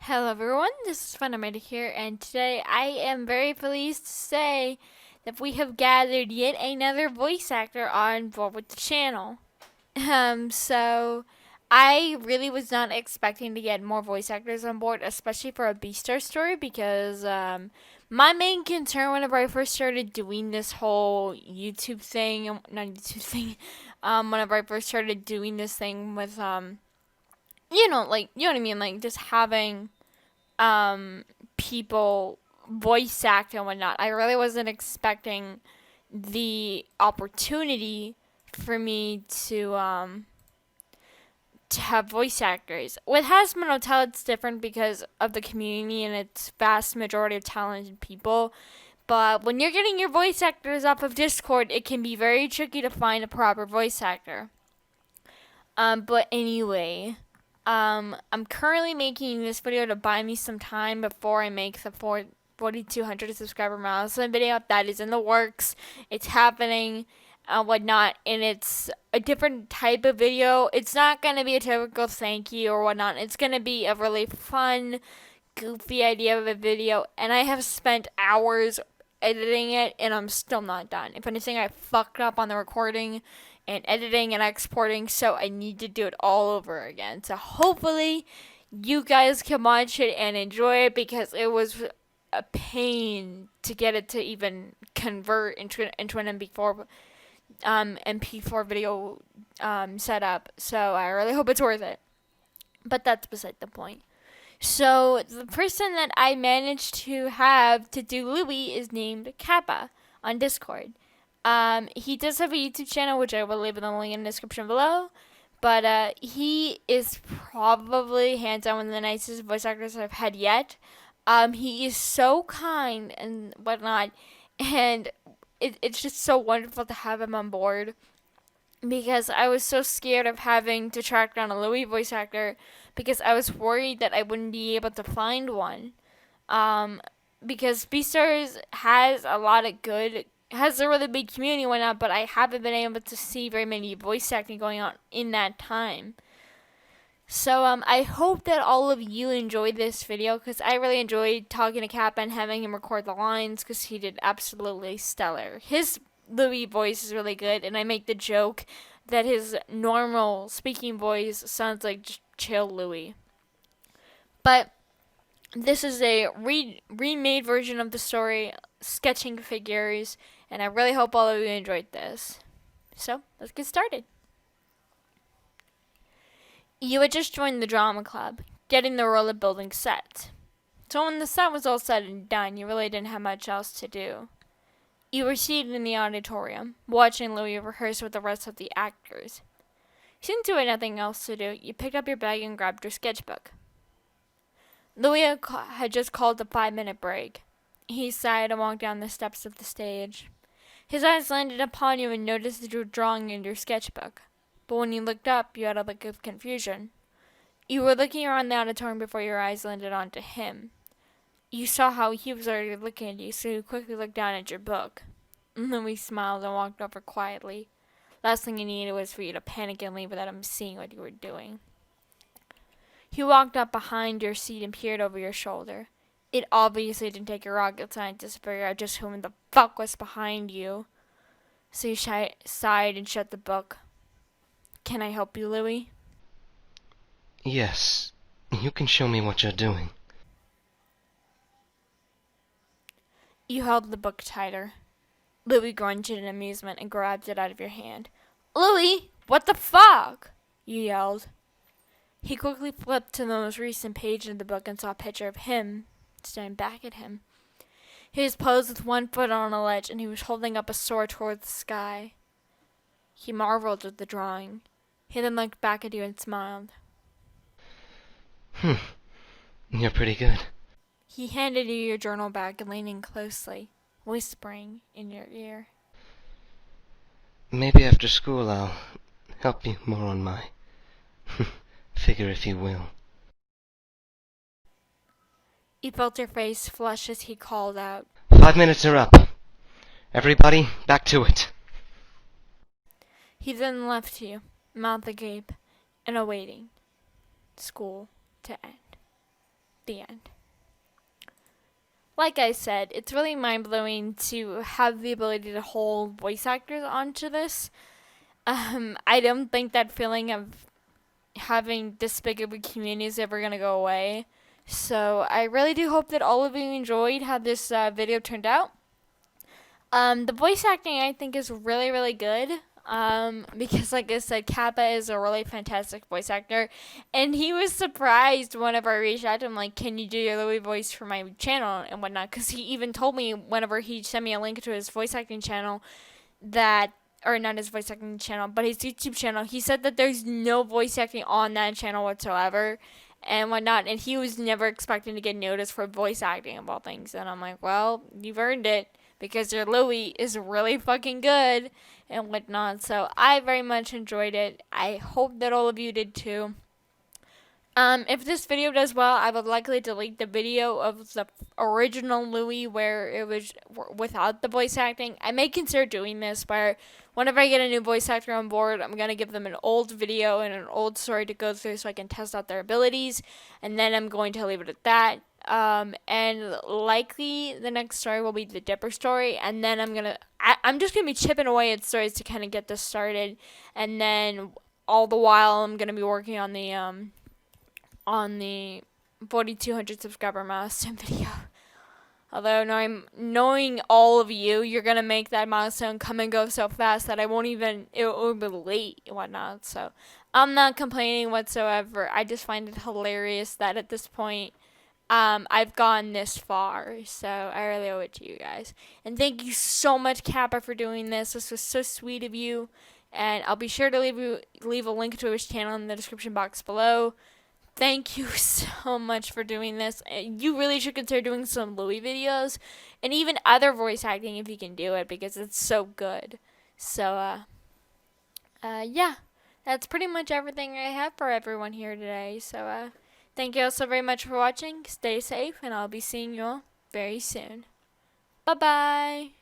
Hello everyone, this is Funamator here, and today I am very pleased to say that we have gathered yet another voice actor on board with the channel. So I really was not expecting to get more voice actors on board, especially for a Beastar story, because my main concern whenever I first started doing this whole YouTube thing, not YouTube thing, whenever I first started doing this thing with like you know what I mean, like just having people voice act and whatnot. I really wasn't expecting the opportunity for me to have voice actors. With Hazbin Hotel, it's different because of the community and its vast majority of talented people. But when you're getting your voice actors off of Discord, it can be very tricky to find a proper voice actor. But anyway, I'm currently making this video to buy me some time before I make the 4,200 subscriber milestone video. That is in the works. It's happening, whatnot, and it's a different type of video. It's not gonna be a typical thank you or whatnot. It's gonna be a really fun, goofy idea of a video, and I have spent hours editing it, and I'm still not done. If anything, I fucked up on the recording and editing and exporting, so I need to do it all over again. So hopefully you guys can watch it and enjoy it, because it was a pain to get it to even convert into an MP4 video setup. So I really hope it's worth it. But that's beside the point. So the person that I managed to have to do Louis is named Kappa on Discord. He does have a YouTube channel, which I will leave in the link in the description below. But he is probably hands down one of the nicest voice actors I've had yet. He is so kind and whatnot, and it's just so wonderful to have him on board, because I was so scared of having to track down a Louis voice actor, because I was worried that I wouldn't be able to find one. Because Beastars has a really big community and whatnot, but I haven't been able to see very many voice acting going on in that time. So I hope that all of you enjoyed this video, because I really enjoyed talking to Cap and having him record the lines, because he did absolutely stellar. His Louis voice is really good, and I make the joke that his normal speaking voice sounds like chill Louis. But this is a remade version of the story, sketching figures, and I really hope all of you enjoyed this. So, let's get started. You had just joined the drama club, getting the role of building set. So when the set was all said and done, you really didn't have much else to do. You were seated in the auditorium, watching Louis rehearse with the rest of the actors. Since you had nothing else to do, you picked up your bag and grabbed your sketchbook. Louis had just called a 5-minute break. He sighed and walked down the steps of the stage. His eyes landed upon you and noticed that you were drawing in your sketchbook. But when you looked up, you had a look of confusion. You were looking around the auditorium before your eyes landed onto him. You saw how he was already looking at you, so you quickly looked down at your book. Louis smiled and walked over quietly. Last thing he needed was for you to panic and leave without him seeing what you were doing. He walked up behind your seat and peered over your shoulder. It obviously didn't take a rocket scientist to figure out just who in the fuck was behind you. So you sighed and shut the book. Can I help you, Louis? Yes. You can show me what you're doing. You held the book tighter. Louis grunted in amusement and grabbed it out of your hand. Louis, what the fuck? You yelled. He quickly flipped to the most recent page of the book and saw a picture of him staring back at him. He was posed with one foot on a ledge, and he was holding up a sword toward the sky. He marveled at the drawing. He then looked back at you and smiled. You're pretty good. He handed you your journal back, leaning closely, whispering in your ear. Maybe after school I'll help you more on my figure, if you will. You felt your face flush as he called out. 5 minutes are up. Everybody, back to it. He then left you, mouth agape, and awaiting school to end. The end. Like I said, it's really mind-blowing to have the ability to hold voice actors onto this. I don't think that feeling of having this big of a community is ever going to go away. So I really do hope that all of you enjoyed how this video turned out. The voice acting I think is really, really good. Because like I said, Kappa is a really fantastic voice actor, and he was surprised whenever I reached out to him, like, can you do your Louis voice for my channel and whatnot, because he even told me whenever he sent me a link to his voice acting channel that, or not his voice acting channel, but his YouTube channel, he said that there's no voice acting on that channel whatsoever and whatnot, and he was never expecting to get noticed for voice acting of all things, and I'm like, well, you've earned it, because your Louis is really fucking good and whatnot. So I very much enjoyed it. I hope that all of you did too. If this video does well, I would likely delete the video of the original Louis where it was without the voice acting. I may consider doing this where whenever I get a new voice actor on board, I'm going to give them an old video and an old story to go through so I can test out their abilities, and then I'm going to leave it at that. And likely the next story will be the Dipper story, and then I'm just gonna be chipping away at stories to kind of get this started, and then all the while I'm gonna be working on the 4,200 subscriber milestone video. Although knowing all of you, you're gonna make that milestone come and go so fast that it will be late and whatnot. So I'm not complaining whatsoever. I just find it hilarious that at this point, I've gone this far, so I really owe it to you guys. And thank you so much, Kappa, for doing this. This was so sweet of you. And I'll be sure to leave a link to his channel in the description box below. Thank you so much for doing this. You really should consider doing some Louis videos, and even other voice acting if you can do it, because it's so good. So, yeah, that's pretty much everything I have for everyone here today. So, thank you all so very much for watching. Stay safe, and I'll be seeing you all very soon. Bye-bye.